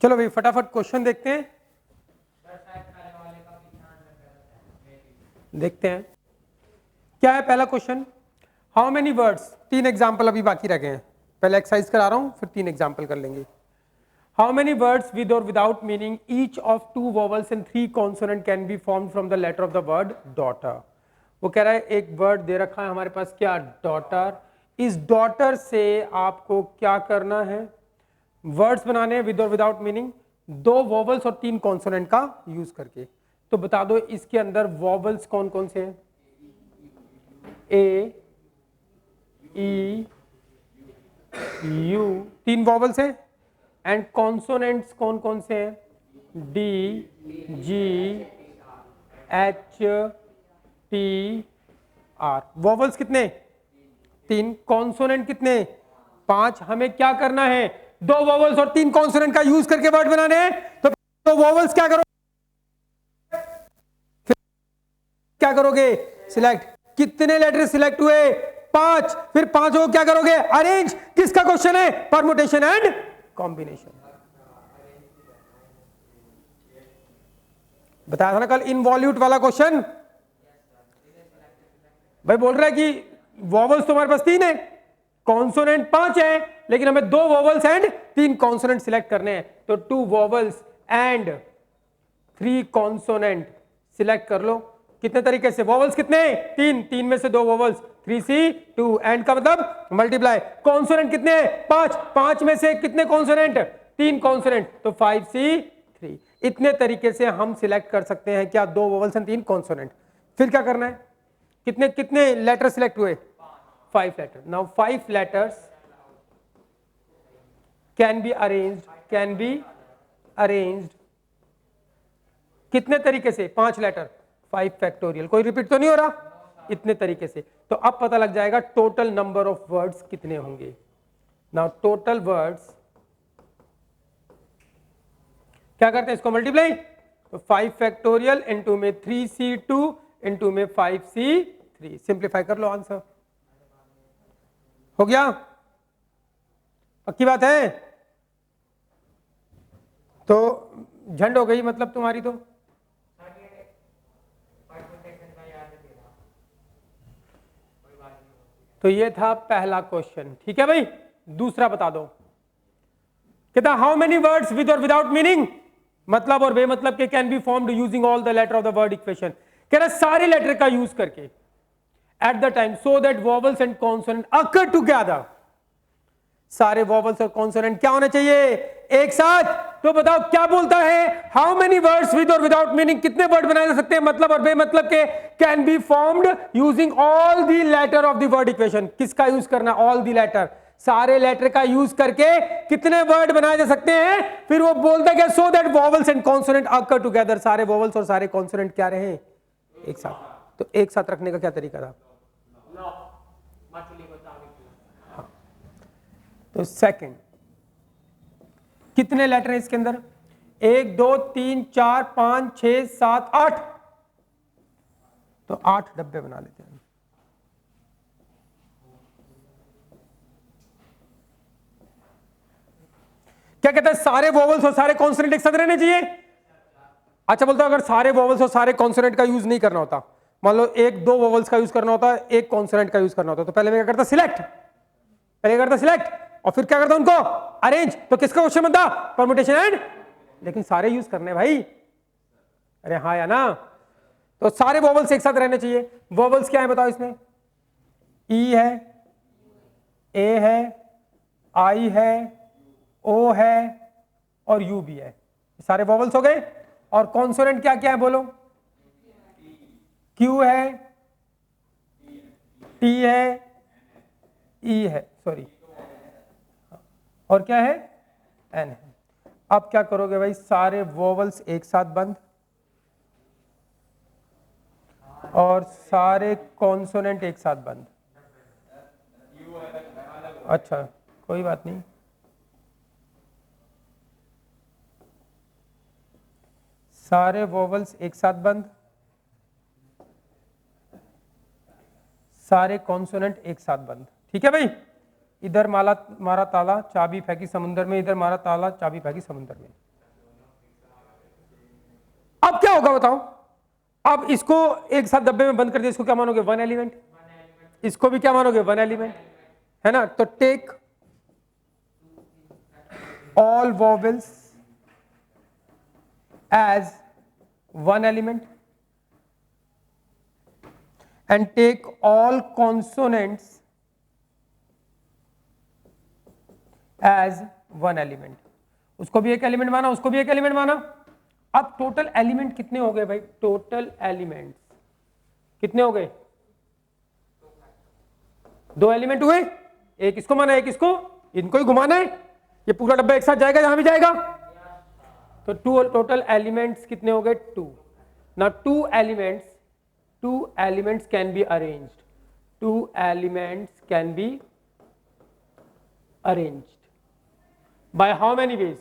चलो भाई फटाफट क्वेश्चन देखते हैं। देखते हैं क्या है पहला question. How many words, 3 example अभी बाकी रह गए हैं, पहले एक्सरसाइज करा रहा हूं फिर 3 एग्जाम्पल कर लेंगे। How many words with or without meaning each of 2 vowels and 3 consonant can be formed from the letter of the word daughter. वो कह रहा है एक वर्ड दे रखा है हमारे पास क्या, डॉटर। इस डॉटर से आपको क्या करना है, वर्ड्स बनाने हैं with or without meaning, 2 vowels और 3 कॉन्सोनेंट का यूज करके। तो बता दो इसके अंदर वोवल्स कौन कौन से हैं, ए ई यू 3 वोवल्स हैं, एंड कॉन्सोनेंट्स कौन कौन से हैं, D G H T R. Vowels कितने, 3, कॉन्सोनेंट कितने, 5। हमें क्या करना है, 2 वोवल्स और 3 कॉन्सोनेंट का यूज करके वर्ड बनाने हैं। तो वोवल्स क्या करोगे, क्या करोगे, सिलेक्ट। कितने लेटर सिलेक्ट हुए, 5। फिर 5 को क्या करोगे, अरेंज। किसका क्वेश्चन है, परमुटेशन एंड कॉम्बिनेशन। बताया था ना कल इनवॉल्यूट वाला क्वेश्चन। भाई बोल रहा है कि वोवल्स तुम्हारे पास 3 है, कॉन्सोनेंट 5 है, लेकिन हमें 2 वोवल्स एंड 3 कॉन्सोनेंट सिलेक्ट करने हैं। तो 2 वोवल्स एंड 3 कॉन्सोनेंट सिलेक्ट कर लो। कितने तरीके से, वोवल्स कितने, 3 में से 2 वोवल्स, 3C2, एंड का मतलब मल्टीप्लाई। कॉन्सोनेंट कितने, 5 में से कितने कॉन्सोनेंट, 3 कॉन्सोनेंट, तो 5C3। इतने तरीके से हम सिलेक्ट कर सकते हैं क्या, 2 वोवल्स एंड 3 कॉन्सोनेंट। फिर क्या करना है, कितने कितने लेटर सिलेक्ट हुए, 5 letter. Now 5 letters can be arranged कितने तरीके से, 5 लेटर, 5 फैक्टोरियल। कोई रिपीट तो नहीं हो रहा, इतने तरीके से। तो अब पता लग जाएगा टोटल नंबर ऑफ वर्ड्स कितने होंगे। नाउ टोटल वर्ड्स क्या करते हैं, इसको मल्टीप्लाई। तो 5 फैक्टोरियल इंटू में 3C2 इंटू में 5C3, सिंप्लीफाई कर लो, आंसर हो गया। पक्की बात है, तो झंड हो गई मतलब तुम्हारी। तो ये था पहला क्वेश्चन, ठीक है भाई। दूसरा बता दो, कहता how many words with or without meaning, मतलब और बेमतलब के, can be formed using all the letter of the word equation. कह रहा सारे लेटर का यूज करके at the time so that vowels and consonant occur together. सारे वोवल्स और कॉन्सोनेंट क्या होने चाहिए, एक साथ। तो बताओ क्या बोलता है, how many words with or without meaning, कितने वर्ड बनाए जा सकते हैं मतलब और बेमतलब के, can be formed using all the letter of the word equation. किसका यूज करना, ऑल द लेटर, सारे लेटर का यूज करके कितने वर्ड बनाए जा सकते हैं। फिर वो बोलता है सो that vowels and consonant occur together, सारे वोवल्स और सारे कॉन्सोनेंट क्या रहे एक साथ। तो एक साथ रखने का क्या तरीका था, तो सेकंड, कितने लेटर हैं इसके अंदर, 1 2 3 4 5 6 7 8, तो 8 डब्बे बना लेते हैं। क्या कहता है, सारे वोवल्स और सारे कॉन्सोनेंट एक साथ रहने चाहिए। अच्छा बोलता अगर सारे वोवल्स और सारे कॉन्सोनेंट का यूज नहीं करना होता, मान लो 1 2 वोवल्स का यूज करना होता है, 1 कॉन्सोनेंट का यूज करना होता, तो पहले मैं क्या करता, सिलेक्ट, पहले करता सिलेक्ट और फिर क्या करता उनको अरेंज। तो किसका क्वेश्चन बनता, परमुटेशन एंड, लेकिन सारे यूज करने भाई, अरे हाँ या ना। तो सारे वोवल्स एक साथ रहने चाहिए। वोवल्स क्या है बताओ इसमें, ई है, ए है, आई है, ओ है और यू भी है, सारे वोवल्स हो गए। और कॉन्सोनेंट क्या क्या है बोलो, क्यू है, टी है, ई है, सॉरी, और क्या है, एन है। अब क्या करोगे भाई, सारे वोवल्स एक साथ बंद और सारे कॉन्सोनेंट एक साथ बंद। अच्छा कोई बात नहीं, सारे वोवल्स एक साथ बंद, सारे कॉन्सोनेंट एक साथ बंद, ठीक है भाई। इधर मारा ताला चाबी फेंकी समुंदर में, इधर मारा ताला चाबी फेंकी समुंदर में। अब क्या होगा बताओ, अब इसको एक साथ डब्बे में बंद कर दिया, इसको क्या मानोगे, वन एलिमेंट, इसको भी क्या मानोगे, वन एलिमेंट, है ना। तो take all vowels as one element and take all consonants as one element. उसको भी एक एलिमेंट माना, उसको भी एक एलिमेंट माना। अब टोटल एलिमेंट कितने हो गए भाई, टोटल एलिमेंट्स कितने हो गए, दो एलिमेंट हुए, एक इसको माना एक इसको, इनको ही घुमाना है, ये पूरा डब्बा एक साथ जाएगा, जहां भी जाएगा। तो टोटल एलिमेंट्स कितने हो गए, टू। ना two elements can be arranged, two elements can be arranged by how many ways,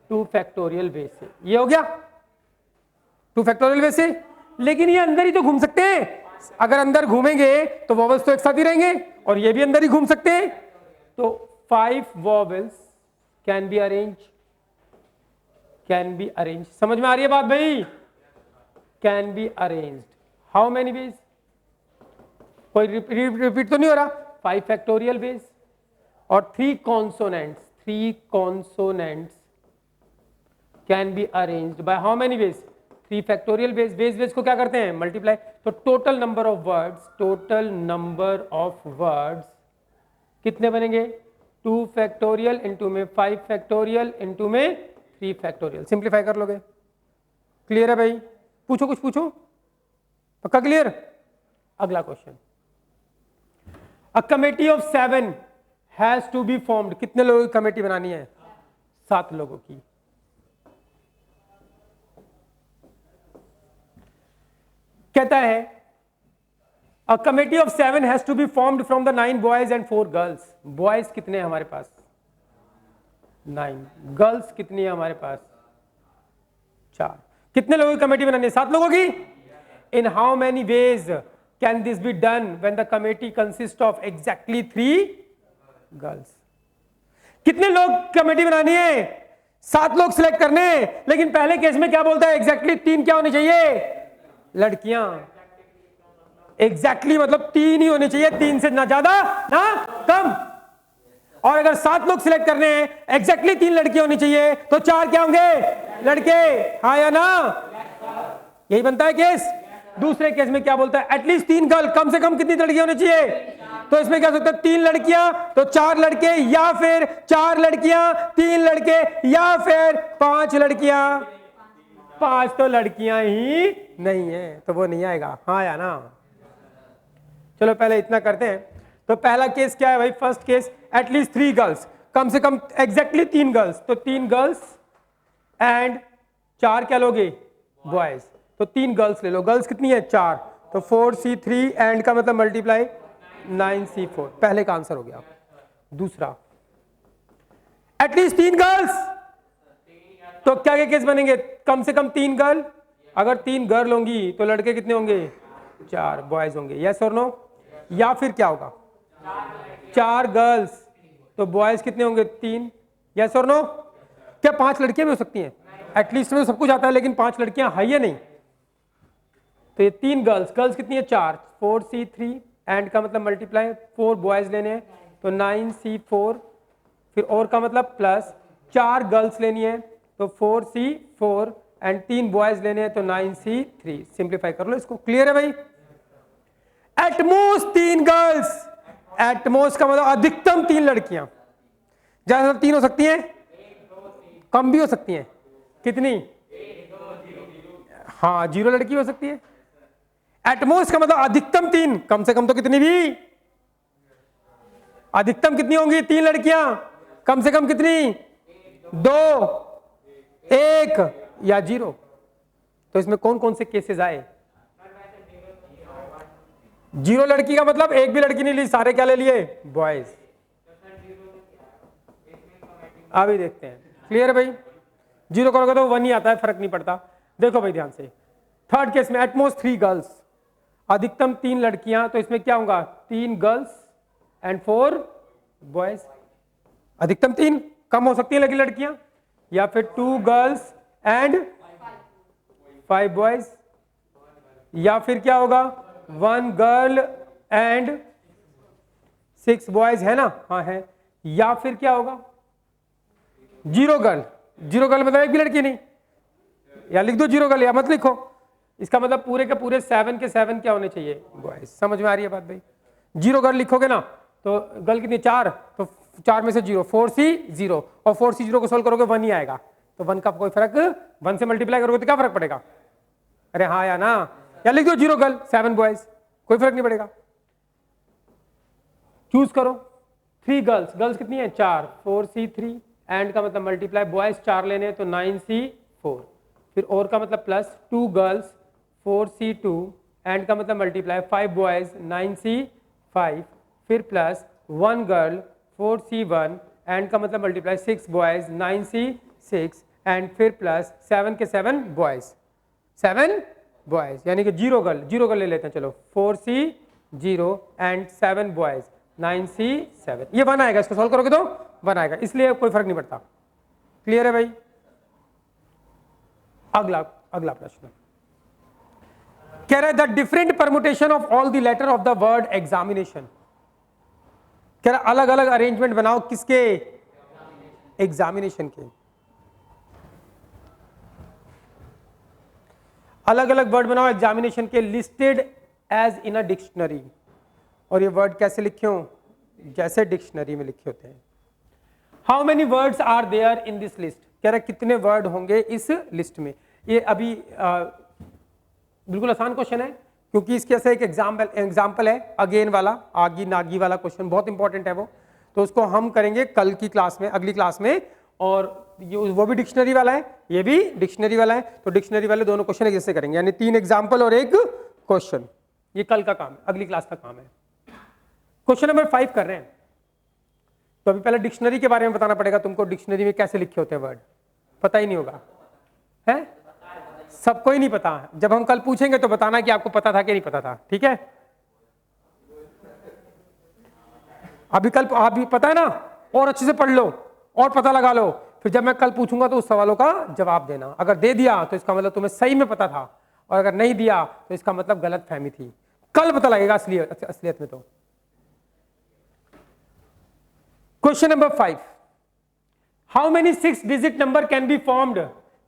two factorial ways से। ये हो गया two factorial ways से, लेकिन ये अंदर ही तो घूम सकते हैं, अगर अंदर घूमेंगे तो वॉवल्स तो एक साथ ही रहेंगे, और ये भी अंदर ही घूम सकते हैं। तो 5 वॉवल्स कैन बी अरेंज, समझ में आ रही है बात भाई, can be arranged how many ways, कोई रिपीट तो नहीं हो रहा, 5 फैक्टोरियल वेज, और 3 consonants can be arranged by how many ways, 3 factorial ways. Ways को क्या करते हैं, मल्टीप्लाई। तो टोटल नंबर ऑफ वर्ड्स कितने बनेंगे, 2 फैक्टोरियल इंटू में 5 फैक्टोरियल इंटू में 3 फैक्टोरियल। सिंप्लीफाई कर लोगे, क्लियर है भाई, पूछो कुछ पूछो, पक्का क्लियर। अगला question, a committee of 7 has to be formed, कितने लोगों की कमेटी बनानी है, 7 लोगों की। कहता है a committee of 7 has to be formed from the 9 boys and 4 girls. Boys कितने हैं हमारे पास, 9, गर्ल्स कितनी है हमारे पास, 4। कितने लोगों की कमेटी बनानी है, 7 लोगों की। In how many ways can this be done when the committee consists of exactly 3 girls? कितने लोग कमेटी बनानी है, 7 लोग सिलेक्ट करने हैं, लेकिन पहले केस में क्या बोलता है, एग्जैक्टली 3 क्या होनी चाहिए, लड़कियां। एग्जैक्टली मतलब 3 ही होनी चाहिए, 3 से ना ज्यादा ना कम। और अगर 7 लोग सिलेक्ट करने हैं, एग्जैक्टली 3 लड़कियां होनी चाहिए, तो 4 क्या होंगे, लड़के, हाँ या ना, यही बनता है केस। दूसरे केस में क्या बोलता है, एटलीस्ट 3 गर्ल, कम से कम कितनी लड़कियां होनी चाहिए, तो इसमें क्या सकता है, 3 लड़कियां तो 4 लड़के, या फिर 4 लड़कियां 3 लड़के, या फिर 5 लड़कियां, 5 तो लड़कियां ही नहीं है, तो वो नहीं आएगा, हाँ या ना। चलो पहले इतना करते हैं। तो पहला केस क्या है भाई, फर्स्ट केस, एटलीस्ट 3 गर्ल्स, कम से कम एग्जैक्टली 3 गर्ल्स, तो 3 गर्ल्स एंड 4 क्या लोगे, बॉयज। तो 3 गर्ल्स ले लो, गर्ल्स कितनी है, 4, तो 4C3 एंड का मतलब मल्टीप्लाई 9C4, पहले का आंसर हो गया। दूसरा, एटलीस्ट 3 गर्ल्स, तो क्या के केस बनेंगे, कम से कम 3 गर्ल, अगर 3 गर्ल होंगी तो लड़के कितने होंगे, 4 बॉयज होंगे, यस और नो। या फिर क्या होगा, 4 गर्ल्स तो बॉयज कितने होंगे, 3, यस और नो। क्या 5 लड़कियां भी हो सकती हैं, एटलीस्ट में सब कुछ आता है, लेकिन 5 लड़कियां है या नहीं। तो ये 3 गर्ल्स, गर्ल्स कितनी है, 4, 4C3 एंड का मतलब मल्टीप्लाई 4 बॉयज लेने हैं तो 9C4, फिर और का मतलब प्लस 4 गर्ल्स लेनी है तो 4C4 एंड 3 बॉयज लेने हैं तो 9C3। सिंप्लीफाई कर लो इसको, क्लियर है भाई। एटमोस्ट 3 गर्ल्स, एटमोस्ट का मतलब अधिकतम 3 लड़कियां, ज्यादा 3 हो सकती हैं, कम भी हो सकती हैं, कितनी, हाँ 0 लड़की हो सकती है। एटमोस्ट का मतलब अधिकतम 3, कम से कम तो कितनी भी, अधिकतम कितनी होंगी, 3 लड़कियां, कम से कम कितनी, 2, 1 या 0। तो इसमें कौन कौन से केसेस आए, 0 लड़की का मतलब एक भी लड़की नहीं ली, सारे क्या ले लिए, बॉयज। अभी देखते हैं, क्लियर है भाई। 0 करोगे तो 1 ही आता है, फर्क नहीं पड़ता। देखो भाई ध्यान से, थर्ड केस में एटमोस्ट 3 गर्ल्स, अधिकतम 3 लड़कियां, तो इसमें क्या होगा, 3 गर्ल्स एंड 4 बॉयज। अधिकतम 3, कम हो सकती है लेकिन लड़कियां, या फिर 2 गर्ल्स एंड 5 बॉयज, या फिर क्या होगा 1 गर्ल एंड 6 बॉयज, है ना? हाँ है। या फिर क्या होगा 0 गर्ल, 0 गर्ल मतलब एक भी लड़की नहीं, या लिख दो 0 गर्ल या मत लिखो, इसका मतलब पूरे के पूरे 7 के 7 क्या होने चाहिए बॉयज। समझ में आ रही है बात भाई? 0 गर्ल लिखोगे ना तो गर्ल कितनी 4, तो 4 में से 0, 4C 0, और 4C 0 को सोल्व करोगे 1 ही आएगा, तो 1 का कोई फर्क, 1 से मल्टीप्लाई करोगे तो क्या फर्क पड़ेगा? अरे हाँ या ना, या लिख दो 0 गर्ल 7 बॉयज, कोई फर्क नहीं पड़ेगा। चूज करो 3 गर्ल्स, गर्ल्स कितनी है 4, 4C 3, एंड का मतलब मल्टीप्लाई, बॉयज 4 लेने तो 9C 4, फिर और का मतलब प्लस 2 गर्ल्स 4C 2, एंड का मतलब मल्टीप्लाई 5 बॉयज 9C 5, फिर प्लस 1 गर्ल 4C 1, एंड का मतलब मल्टीप्लाई 6 बॉयज 9C 6, एंड फिर प्लस 7 के 7 बॉयज, 7 बॉयज, यानी कि 0 गर्ल ले लेते हैं, चलो 4C 0 एंड 7 बॉयज 9C 7, ये 1 आएगा, इसको सॉल्व करोगे तो 1 आएगा, इसलिए कोई फर्क नहीं पड़ता। क्लियर है भाई? अगला प्रश्न कह रहा है the different permutation of all the letter of the word examination, कह रहा है अलग अलग अरेंजमेंट बनाओ किसके? एग्जामिनेशन के। अलग अलग वर्ड बनाओ एग्जामिनेशन के, listed as in a dictionary, और ये वर्ड कैसे लिखे हो? जैसे डिक्शनरी में लिखे होते हैं। How many words are there in this list, कह रहा है कितने वर्ड होंगे इस लिस्ट में। ये अभी बिल्कुल आसान क्वेश्चन है, क्योंकि इसके ऐसे एक एग्जाम्पल है, अगेन वाला, आगी नागी वाला क्वेश्चन, बहुत इंपॉर्टेंट है वो, तो उसको हम करेंगे कल की क्लास में, अगली क्लास में, और वो भी डिक्शनरी वाला है, ये भी डिक्शनरी वाला है, तो डिक्शनरी वाले दोनों क्वेश्चन एक जैसे करेंगे, यानी 3 एग्जाम्पल और एक क्वेश्चन। ये कल का काम है, अगली क्लास का काम है। क्वेश्चन नंबर 5 कर रहे हैं, तो अभी पहले डिक्शनरी के बारे में बताना पड़ेगा तुमको, डिक्शनरी में कैसे लिखे होते हैं वर्ड, पता ही नहीं होगा, है सबको ही नहीं पता। जब हम कल पूछेंगे तो बताना कि आपको पता था कि नहीं पता था, ठीक है? अभी कल आप भी पता है ना, और अच्छे से पढ़ लो और पता लगा लो, फिर जब मैं कल पूछूंगा तो उस सवालों का जवाब देना। अगर दे दिया तो इसका मतलब तुम्हें सही में पता था, और अगर नहीं दिया तो इसका मतलब गलत फहमी थी। कल पता लगेगा असलियत में। तो question number 5, how many 6 digit number can be formed,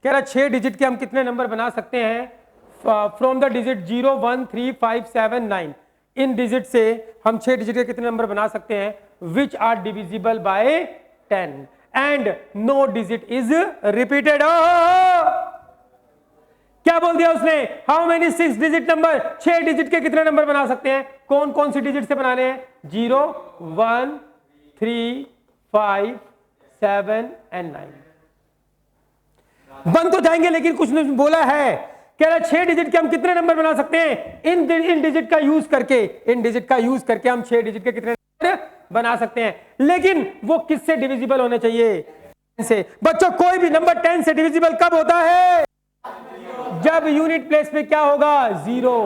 कह रहा 6 डिजिट के हम कितने नंबर बना सकते हैं from the digit 0 1 3 5 7 9, in digit से हम 6 डिजिट के कितने नंबर बना सकते हैं, which are divisible by 10 and no digit is repeated. क्या बोल दिया उसने? How many 6 digit number, 6 digit के कितने नंबर बना सकते हैं, कौन कौन सी डिजिट से बनाने हैं? 0 1 3 5 7 एंड 9। बन तो जाएंगे लेकिन कुछ नहीं बोला है, कह रहा 6 डिजिट के हम कितने नंबर बना सकते हैं, इन डिजिट का यूज करके, इन डिजिट का यूज करके हम 6 डिजिट के कितने नंबर बना सकते हैं, लेकिन वो किससे डिविजिबल होने चाहिए? 10 से। बच्चों कोई भी नंबर 10 से डिविजिबल कब होता है? जब यूनिट प्लेस पे क्या होगा? 0।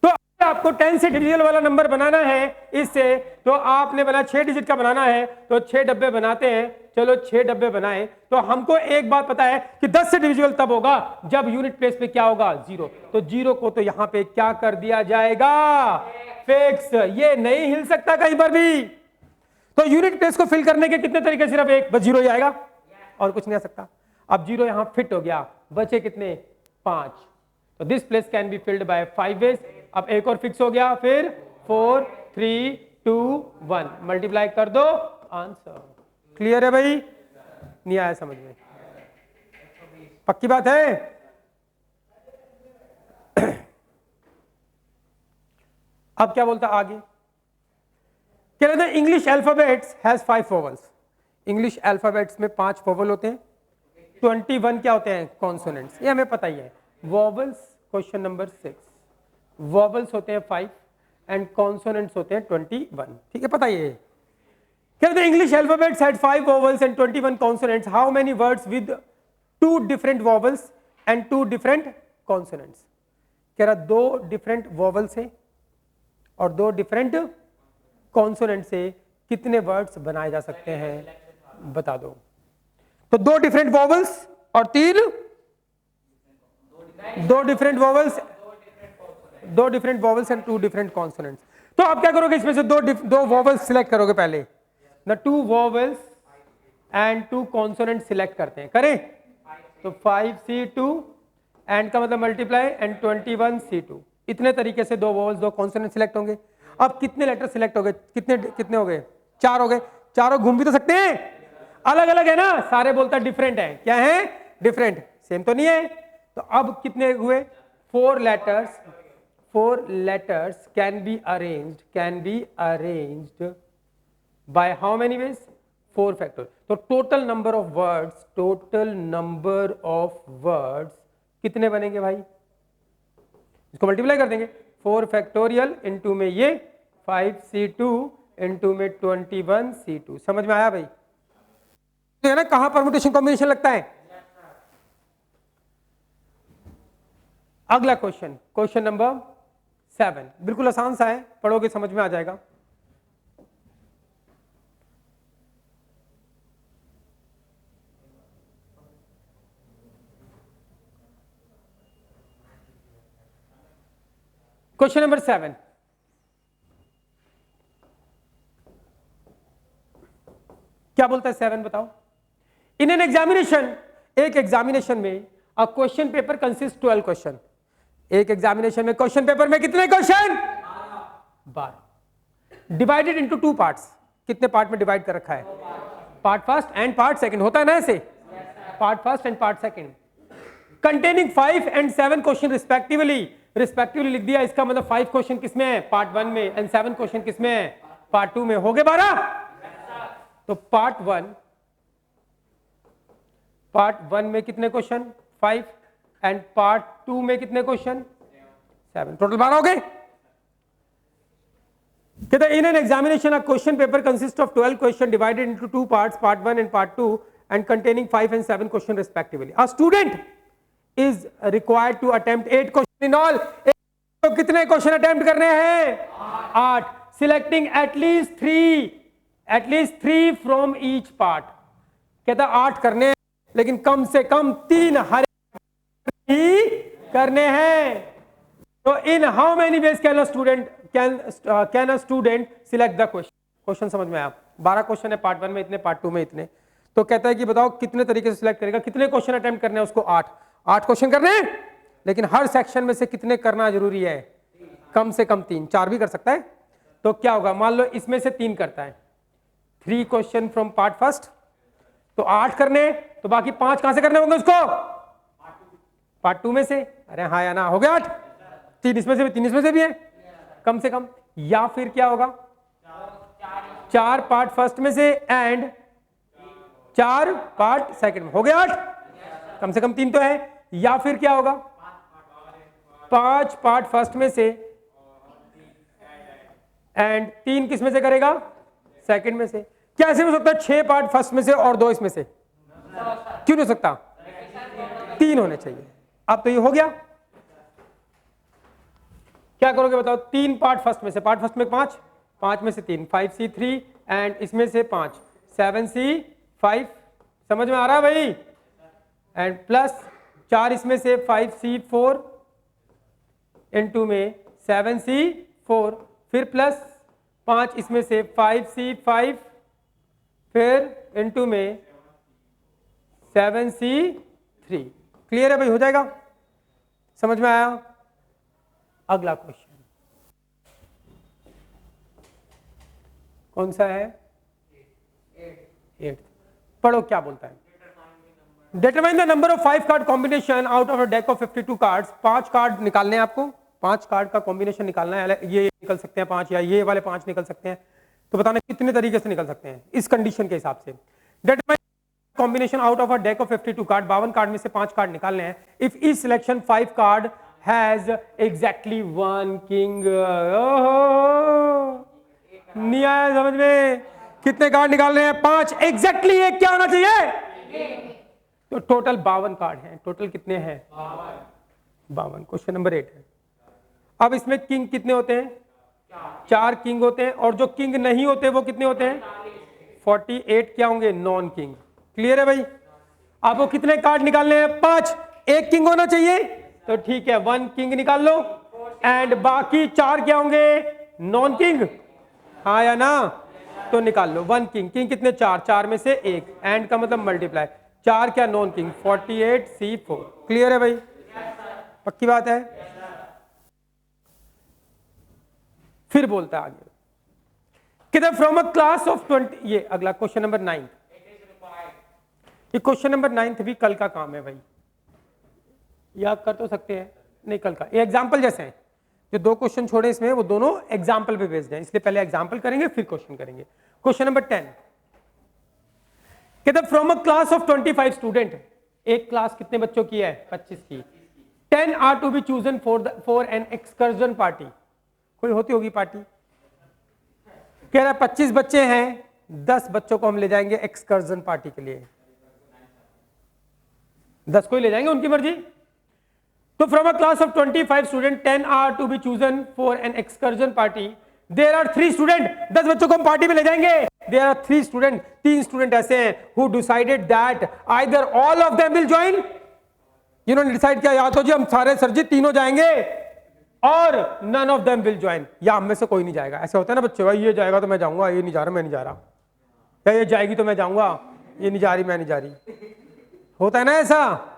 तो आपको 10 से डिविजिबल वाला नंबर बनाना है इससे, तो आपने बना 6 डिजिट का बनाना है, तो 6 डब्बे बनाते हैं, चलो 6 डब्बे बनाए, तो हमको एक बात पता है कि 10 से डिविजिबल तब होगा जब यूनिट प्लेस पे क्या होगा? 0। तो 0 को तो यहां पे क्या कर दिया जाएगा? फिक्स, ये नहीं हिल सकता कहीं पर भी। तो यूनिट प्लेस को फिल करने के कितने तरीके? सिर्फ एक, बस 0 ही आएगा और कुछ नहीं आ सकता। अब 0 यहां फिट हो गया, बचे कितने? 5। तो this place can be filled by 5 ways. अब एक और फिक्स हो गया, फिर 4 3 2 1 मल्टीप्लाई कर दो, आंसर। क्लियर है भाई? नहीं आया समझ में? पक्की बात है? अब क्या बोलता आगे, कह रहे थे English alphabets has 5 vowels, English alphabets में 5 वोवल होते हैं, 21 क्या होते हैं? कॉन्सोनेंट्स, ये हमें पता ही है। वोवल्स, क्वेश्चन नंबर 6, वोवल्स होते हैं 5 एंड कॉन्सोनेंट्स होते हैं 21, ठीक है, पता ही है। कह रहे थे English alphabets had 5 vowels and 21 consonants, how many words with 2 different vowels and 2 different consonants. कह रहा 2 डिफरेंट वोवल्स है और 2 डिफरेंट कॉन्सोनेंट से कितने वर्ड्स बनाए जा सकते हैं, बता दो। तो 2 डिफरेंट वोवल्स और 3 दो different vowels and two different consonants. तो आप क्या करोगे, इसमें से दो वॉवल्स सिलेक्ट करोगे पहले, the two vowels and two consonant select करते हैं, करें तो 5C2 एंड का मतलब मल्टीप्लाई एंड 21C2, इतने तरीके से दो वॉवल्स दो कॉन्सोनेंट सिलेक्ट होंगे। अब कितने लेटर सिलेक्ट हो गए, कितने हो गए, 4 हो गए। चारों घूम भी तो सकते हैं, अलग अलग है ना, सारे बोलता डिफरेंट है, क्या है डिफरेंट, सेम तो नहीं है। तो अब कितने हुए, 4 letters can be arranged by how many veg, 4 factorial. तो टोटल नंबर ऑफ वर्ड्स कितने बनेंगे भाई, इसको मल्टीप्लाई कर देंगे, 4 फैक्टोरियल इंटू में ये 5C2 इंटू में 21C2। समझ में आया भाई, तो है ना कहां परमुटेशन कॉम्बिनेशन लगता है। अगला क्वेश्चन नंबर 7, बिल्कुल आसान सा है, पढ़ोगे समझ में आ जाएगा। क्वेश्चन नंबर 7, क्या बोलता है 7 बताओ। इन एन एग्जामिनेशन, एक एग्जामिनेशन में अ क्वेश्चन पेपर कंसिस्ट 12 क्वेश्चन। एक एग्जामिनेशन में क्वेश्चन पेपर में कितने क्वेश्चन, 12, डिवाइडेड इनटू 2 पार्ट्स। कितने पार्ट में डिवाइड कर रखा है, part first and part second, होता है ना ऐसे, part first and part second, containing 5 and 7 question respectively लिख दिया। इसका मतलब 5 क्वेश्चन किसमें है, पार्ट 1 में, एंड 7 क्वेश्चन किसमें है, पार्ट 2 में। हो गए 12। तो पार्ट 1 में कितने क्वेश्चन, 5, एंड पार्ट 2 में कितने क्वेश्चन, 7, टोटल 12 हो गए। कहते in an examination a question paper consist of 12 question divided into 2 parts, part 1 and part 2, and containing 5 and 7 question respectively. A student is required to attempt 8 question in all. तो कितने question attempt करने हैं, 8, selecting at least 3 from each part. कहता 8 करने हैं, लेकिन कम से कम 3 हर ही करने हैं। तो इन how many ways can a student select the question. समझ में आया, 12 क्वेश्चन है पार्ट 1 में इतने, पार्ट 2 में इतने। तो कहता है कि बताओ कितने तरीके से सिलेक्ट करेगा, कितने क्वेश्चन अटेम्प्ट करने हैं उसको, 8 क्वेश्चन करने हैं, लेकिन हर सेक्शन में से कितने करना जरूरी है, कम से कम 3, 4 भी कर सकता है। तो क्या होगा, मान लो इसमें से 3 करता है, 3 क्वेश्चन फ्रॉम पार्ट फर्स्ट, तो 8 करने, तो बाकी 5 कहां से करने होंगे उसको, पार्ट 2 में से। अरे हाँ या ना, हो गया 8, 3 इसमें से भी, 3 इसमें से भी है कम से कम। या फिर क्या होगा, 4 पार्ट फर्स्ट में से एंड 4 पार्ट सेकंड में, हो गया 8, कम से कम 3 तो है। या फिर क्या होगा, 5 पार्ट फर्स्ट में से एंड 3 किस में से करेगा, सेकंड में से। क्या ऐसे हो सकता है 6 पार्ट फर्स्ट में से और 2 इसमें से, क्यों नहीं हो सकता, 3 होने चाहिए। अब तो ये हो गया, क्या करोगे बताओ, 3 पार्ट फर्स्ट में से, पार्ट फर्स्ट में 5 में से 3, 5C3 एंड इसमें से 5, 7C5। समझ में आ रहा है भाई, एंड प्लस 4 इसमें से 5C4 इनटू में 7C4, फिर प्लस 5 इसमें से 5C5, फिर इनटू में 7C3। क्लियर है भाई, हो जाएगा, समझ में आया। अगला क्वेश्चन कौन सा है, 8, पढ़ो क्या बोलता है। Determine the number of 5 card combination out of a deck of 52 cards. 5 card निकालने हैं आपको, 5 कार्ड का कॉम्बिनेशन निकालना है, ये निकल सकते हैं 5 या ये वाले 5 निकल सकते हैं। तो बताना कितने तरीके से निकल सकते हैं इस कंडीशन के हिसाब से। Determine combination out of a deck of 52 card, 52 card में से 5 कार्ड निकालने हैं। If each selection 5 card has exactly 1 king. नहीं आया समझ में, कितने कार्ड निकालने हैं, 5, एग्जैक्टली एक क्या होना चाहिए, तो टोटल 52 कार्ड हैं। टोटल कितने हैं, 52। क्वेश्चन नंबर 8 है। अब इसमें किंग कितने होते हैं, 4 किंग होते हैं, और जो किंग नहीं होते वो कितने होते हैं, 48 क्या होंगे, नॉन किंग। क्लियर है भाई। आपको कितने कार्ड निकालने हैं, 5, एक किंग होना चाहिए, तो ठीक है 1 किंग निकाल लो एंड बाकी 4 क्या होंगे नॉन किंग, हाँ या ना, तो निकाल लो 1 किंग, किंग कितने 4, 4 में से 1, एंड का मतलब मल्टीप्लाई, 4 क्या नॉन किंग 48 C4। क्लियर है भाई, पक्की बात है। फिर बोलता है आगे किधर फ्रॉम अ क्लास ऑफ 20, ये अगला क्वेश्चन नंबर 9, ये क्वेश्चन नंबर 9 भी कल का काम है भाई, याद कर तो सकते हैं, नहीं कल का, ये एग्जाम्पल जैसे हैं, जो 2 क्वेश्चन छोड़े इसमें वो दोनों एग्जाम्पल पे बेस्ड हैं, इसलिए पहले एग्जाम्पल करेंगे फिर क्वेश्चन करेंगे। क्वेश्चन नंबर 10 कहते from a class of 25 student, एक क्लास कितने बच्चों की है 25 की, 10 are to be chosen for an excursion party, कोई होती होगी पार्टी, कह रहा है 25 बच्चे हैं, 10 बच्चों को हम ले जाएंगे एक्सकर्जन पार्टी के लिए, 10 को ही ले जाएंगे उनकी मर्जी। तो from a class of 25 student 10 are to be chosen for an excursion party, there are 3 student, 10 बच्चों को हम पार्टी में ले जाएंगे, देयर आर 3 स्टूडेंट, 3 स्टूडेंट ऐसे हैं who decided that either all of them will join, जिन्होंने डिसाइड किया या तो जी हम सारे सर जी तीनों जाएंगे और none of them will join, या हम में से कोई नहीं जाएगा। ऐसे होता है ना बच्चे, भाई ये जाएगा तो मैं जाऊंगा, ये नहीं जा रहा मैं नहीं जा रहा, या ये जाएगी तो मैं जाऊंगा, ये नहीं जा रही मैं नहीं जा रही, होता है ना ऐसा।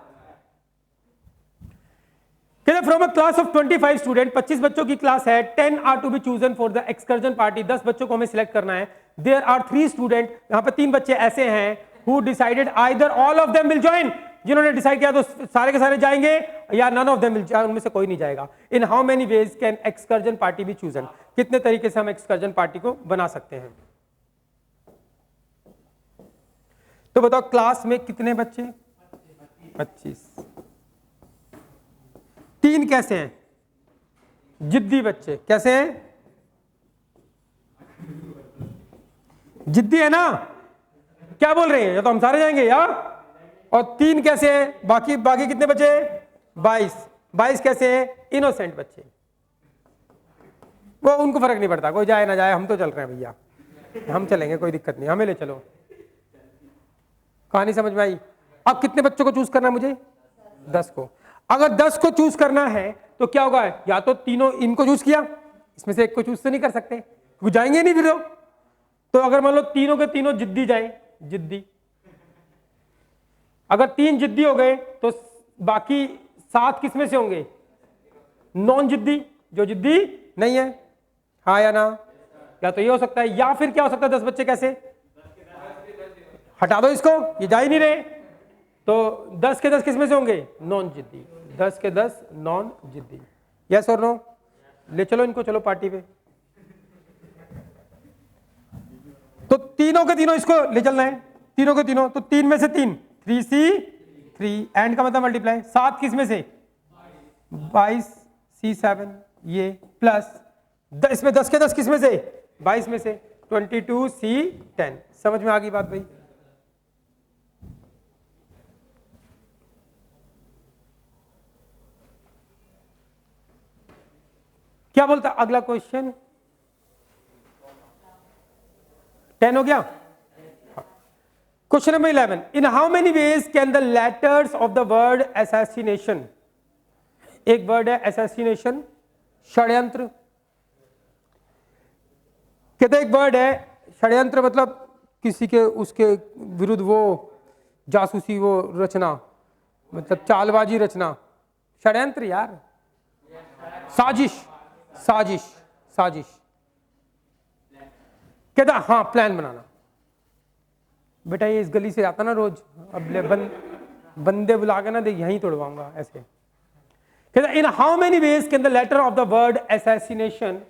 From a class of 25 student, 25 बच्चों की क्लास है, 10 are to be chosen for the excursion party, 10 बच्चों को हमें सिलेक्ट करना है, देयर आर 3 स्टूडेंट, यहां पर 3 बच्चे ऐसे हैं who decided either all of them will join, जिन्होंने डिसाइड किया तो सारे के सारे जाएंगे या none of them will join, उनमें से कोई नहीं जाएगा। In how many ways can excursion party be chosen, कितने तरीके से हम एक्सकर्जन पार्टी को बना सकते हैं। तो बताओ क्लास में कितने बच्चे 25, 3 कैसे हैं जिद्दी बच्चे, कैसे हैं जिद्दी है ना, क्या बोल रहे हैं, या तो हम सारे जाएंगे या, और 3 कैसे हैं, बाकी कितने बचे 22 कैसे हैं इनोसेंट बच्चे, वो उनको फर्क नहीं पड़ता, कोई जाए ना जाए हम तो चल रहे हैं भैया, हम चलेंगे कोई दिक्कत नहीं, हमें ले चलो। कहानी समझ में आई। अब कितने बच्चों को चूज करना है मुझे 10 को, अगर 10 को चूज करना है तो क्या होगा, या तो तीनों इनको चूज किया, इसमें से एक को चूज तो नहीं कर सकते, वो जाएंगे नहीं फिर तो अगर मान लो तीनों के तीनों जिद्दी जाए, जिद्दी, अगर 3 जिद्दी हो गए तो बाकी 7 किस में से होंगे नॉन जिद्दी, जो जिद्दी नहीं है, हाँ या ना, या तो ये हो सकता है, या फिर क्या हो सकता है 10 बच्चे कैसे, हटा दो इसको, ये जा ही नहीं रहे, तो 10 के 10 किस में से होंगे नॉन जिद्दी, 10 के 10 नॉन जिद्दी, यस और नो, ले चलो इनको, चलो पार्टी पे। तो तीनों के तीनों इसको ले चलना है, तीनों के तीनों, तो 3 में से 3 3C3, एंड का मतलब मल्टीप्लाई, 7 किस में से 22C7, ये प्लस इसमें 10 के 10 किस में से 22 में से 22C10। समझ में आ गई बात भाई। क्या बोलता अगला क्वेश्चन, 10 हो गया। Question number 11, in how many ways can the letters of the word assassination, एक वर्ड है असैसिनेशन षड्यंत्र, कहते एक वर्ड है षड्यंत्र, मतलब किसी के उसके विरुद्ध वो जासूसी वो रचना, मतलब चालबाजी रचना, षड्यंत्र यार, साजिश साजिश साजिश, कहता हाँ प्लान बनाना, बेटा ये इस गली से आता ना रोज, अब बंदे बुला के ना देख यहीं तोड़वाऊंगा ऐसे। कहता in how many ways can the letter of the word assassination,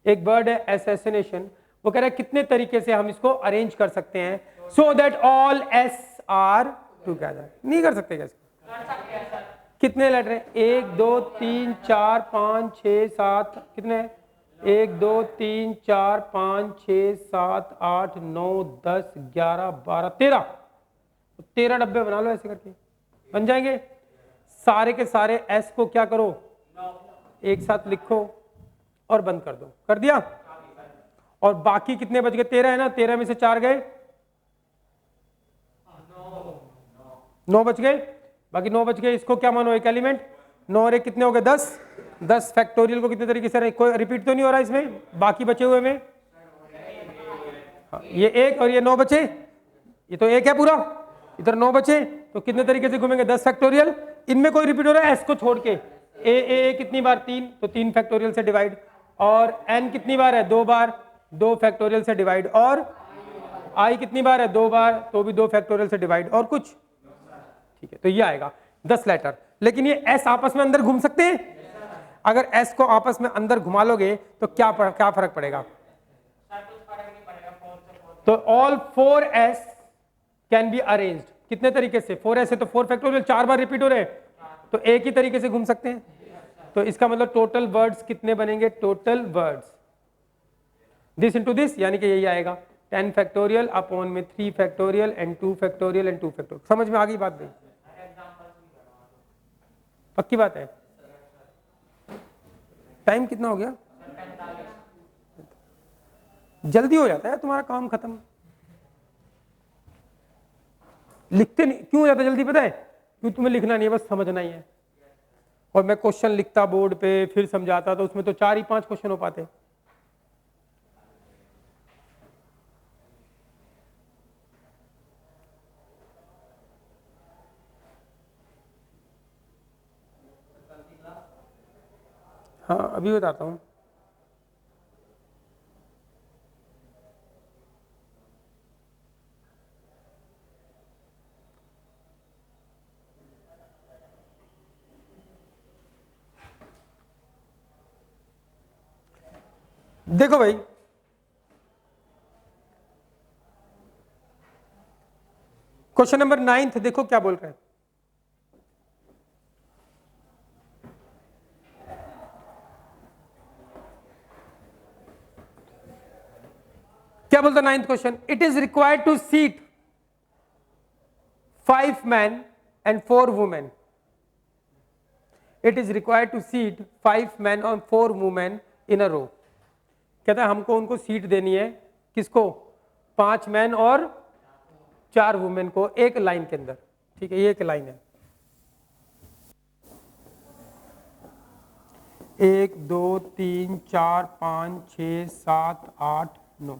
एक वर्ड है असैसिनेशन, वो कह रहा है कितने तरीके से हम इसको अरेंज कर सकते हैं, so that all S R together, नहीं कर सकते कैसे, कितने लेटर हैं 1 2 3 4 5 6 7, कितने 1 2 3 4 5 6 7 8 9 10 11 12 13 डब्बे बना लो, ऐसे करके बन जाएंगे। सारे के सारे एस को क्या करो एक साथ लिखो और बंद कर दो, कर दिया, और बाकी कितने बच गए 13 है ना, 13 में से 4 गए 9 बच गए, बाकी 9 बच गए, इसको क्या मानो एक एलिमेंट, 9 और 1 कितने हो गए 10, 10 फैक्टोरियल को कितने तरीके से, कोई रिपीट तो नहीं हो रहा इसमें, बाकी बचे हुए में ये 1 और ये 9 बचे, ये तो 1 है पूरा, इधर 9 बचे, तो कितने तरीके से घूमेंगे 10 फैक्टोरियल, इनमें कोई रिपीट हो रहा है एस को छोड़ के, ए कितनी बार 3, तो 3 फैक्टोरियल से डिवाइड, और एन कितनी बार है 2 बार, 2 फैक्टोरियल से डिवाइड, और आई कितनी बार है 2 बार, तो भी 2 फैक्टोरियल से डिवाइड, और कुछ, ठीक है, तो ये आएगा 10 लेटर। लेकिन ये एस आपस में अंदर घूम सकते हैं, अगर एस को आपस में अंदर घुमा लोगे तो क्या फर्क पड़ेगा, तो all 4s can be arranged, कितने तरीके से 4s है तो 4 फैक्टोरियल 4 बार रिपीट हो रहे हैं, तो एक ही तरीके से घूम सकते हैं, तो इसका मतलब टोटल वर्ड्स कितने बनेंगे, total words this into this, यानी कि यही आएगा 10 फैक्टोरियल अपॉन में 3 factorial and 2 factorial and 2 factorial. समझ में आ गई बात भाई, पक्की बात है। टाइम कितना हो गया, जल्दी हो जाता है तुम्हारा काम खत्म, लिखते नहीं क्यों हो जाता जल्दी, पता है क्योंकि तुम्हें लिखना नहीं है, बस समझना ही है, और मैं क्वेश्चन लिखता बोर्ड पे फिर समझाता तो उसमें तो 4 ही 5 क्वेश्चन हो पाते। हाँ अभी बताता हूँ, देखो भाई क्वेश्चन नंबर 9 देखो क्या बोल रहे हैं, क्या बोलता 9th question, it is required to seat 5 men and 4 women, it is required to seat 5 men और 4 women in a row, कहता है हमको उनको सीट देनी है, किसको 5 मैन और 4 वुमेन को एक लाइन के अंदर, ठीक है, ये एक लाइन है, 1 2 3 4 5 6 7 8 9,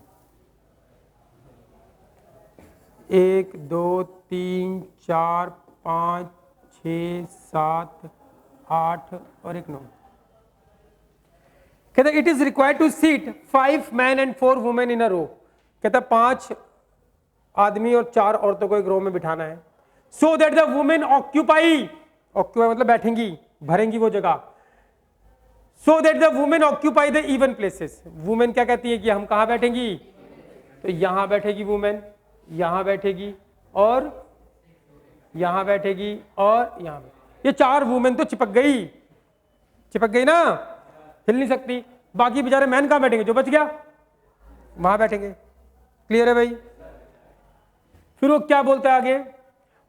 1 2 3 4 5 6 7 8 और 1 9, कहता it is required to seat 5 man and 4 women in a row, कहता 5 आदमी और 4 औरतों को एक रो में बिठाना है, so that the women occupy मतलब बैठेंगी, भरेंगी वो जगह, so that the women occupy the even places, women क्या कहती है कि हम कहां बैठेंगी, तो यहां बैठेगी वुमेन, यहां बैठेगी और यहां बैठेगी और यहां, ये 4 वुमेन तो चिपक गई ना, हिल नहीं सकती, बाकी बेचारे मैन कहां बैठेंगे, जो बच गया वहां बैठेंगे, क्लियर है भाई। फिर वो क्या बोलता है आगे,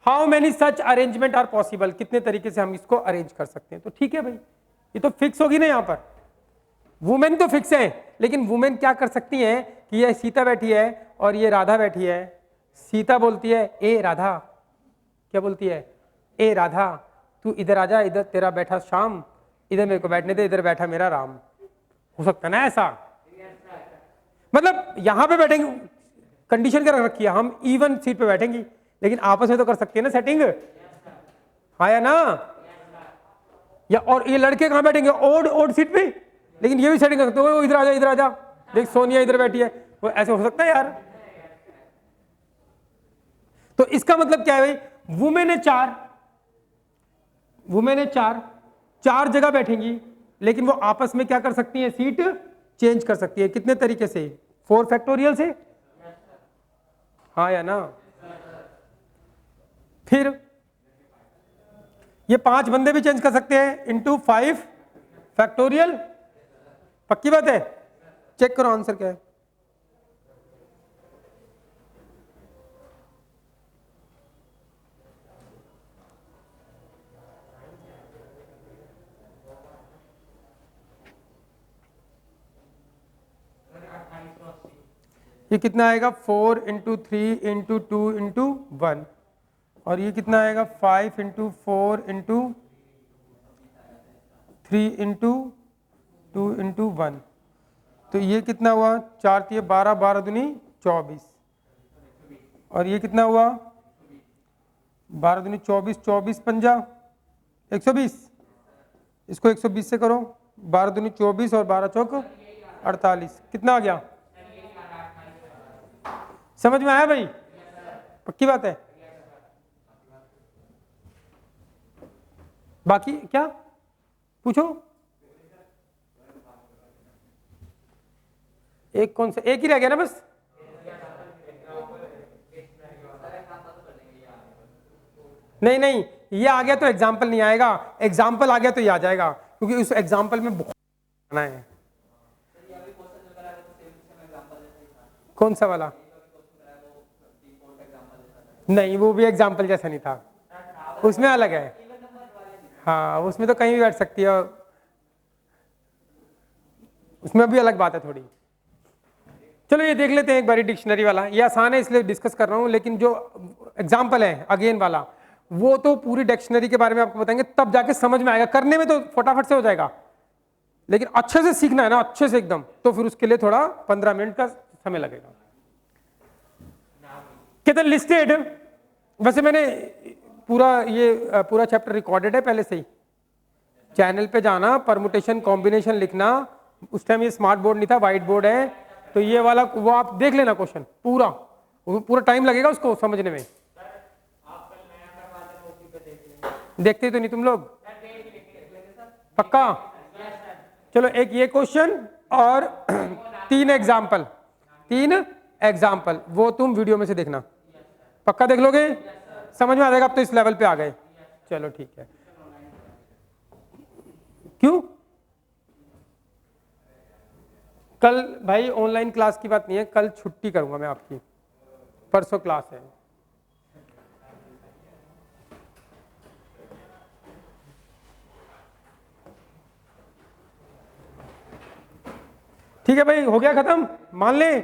how many such arrangement are possible, कितने तरीके से हम इसको अरेंज कर सकते हैं, तो ठीक है भाई, ये तो फिक्स होगी ना, यहां पर वुमेन तो फिक्स है, लेकिन वुमेन क्या कर सकती हैं कि ये सीता बैठी है और ये राधा बैठी है, सीता बोलती है ए राधा, क्या बोलती है, ए राधा तू इधर आजा, इधर तेरा बैठा श्याम, इधर मेरे को बैठने दे, इधर बैठा मेरा राम, हो सकता ना ऐसा, मतलब यहां पे बैठेंगे, कंडीशन क्या रखी है, हम इवन सीट पे बैठेंगे, लेकिन आपस में तो कर सकते हैं ना सेटिंग, हाँ या ना, या और ये लड़के कहां बैठेंगे, ओड सीट पे, लेकिन ये भी सेटिंग कर सकते हो, इधर आजा, देख सोनिया इधर बैठी है, वो ऐसे हो सकता है यार, तो इसका मतलब क्या है भाई, वुमेन है 4 जगह बैठेंगी, लेकिन वो आपस में क्या कर सकती है, सीट चेंज कर सकती है, कितने तरीके से, 4 फैक्टोरियल से, हाँ या ना। फिर ये 5 बंदे भी चेंज कर सकते हैं इनटू 5 फैक्टोरियल, पक्की बात है, चेक करो आंसर क्या है, ये कितना आएगा 4 इंटू 3 इंटू 2 इंटू 1, और ये कितना आएगा 5 इंटू 4 इंटू 3 इंटू 2 इंटू 1, तो ये कितना हुआ 4 3 12, 12 दूनी 24, और ये कितना हुआ 12 दूनी 24, 24 पंजा 120, इसको 120 से करो, 12 दूनी 24 और 12 चौक 48, कितना आ गया? समझ में आया भाई? पक्की बात है? बाकी क्या पूछो? एक कौन सा? एक ही रह गया ना बस? नहीं नहीं, ये आ गया तो एग्जाम्पल नहीं आएगा, एग्जाम्पल आ गया तो ये आ जाएगा, क्योंकि उस एग्जाम्पल में बहुत है। कौन सा वाला? नहीं, वो भी एग्जाम्पल जैसा नहीं था, उसमें अलग है। हाँ, उसमें तो कहीं भी बैठ सकती है, उसमें भी अलग बात है थोड़ी। चलो ये देख लेते हैं एक बारी डिक्शनरी वाला, ये आसान है इसलिए डिस्कस कर रहा हूँ, लेकिन जो एग्जाम्पल है अगेन वाला, वो तो पूरी डिक्शनरी के बारे में आपको बताएंगे, तब जाके समझ में आएगा। करने में तो फटाफट से हो जाएगा, लेकिन अच्छे से सीखना है ना, अच्छे से एकदम, तो फिर उसके लिए थोड़ा 15 मिनट का समय लगेगा। कहते लिस्टेड, वैसे मैंने पूरा चैप्टर रिकॉर्डेड है पहले से ही, चैनल पे जाना, परमुटेशन कॉम्बिनेशन लिखना, उस टाइम ये स्मार्ट बोर्ड नहीं था, व्हाइट बोर्ड है, तो ये वाला वो आप देख लेना क्वेश्चन पूरा टाइम लगेगा उसको समझने में। देखते तो नहीं तुम लोग? पक्का? चलो एक ये क्वेश्चन और 3 एग्जाम्पल वो तुम वीडियो में से देखना, पक्का देख लोगे? समझ में आ जाएगा, अब तो इस लेवल पे आ गए। चलो ठीक है। क्यों? कल भाई ऑनलाइन क्लास की बात नहीं है, कल छुट्टी करूंगा मैं आपकी, परसों क्लास है। ठीक है भाई, हो गया खत्म, मान ले।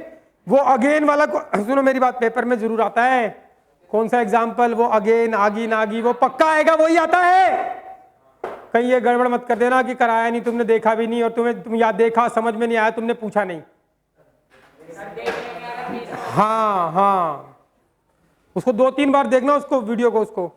वो अगेन वाला सुनो मेरी बात, पेपर में जरूर आता है, कौन सा एग्जाम्पल, वो अगेन, आगी नागी, वो पक्का आएगा, वही आता है। कहीं ये गड़बड़ मत कर देना कि कराया नहीं, तुमने देखा भी नहीं, और तुम याद देखा, समझ में नहीं आया, तुमने पूछा नहीं। हाँ हाँ, उसको 2-3 बार देखना, उसको वीडियो को, उसको।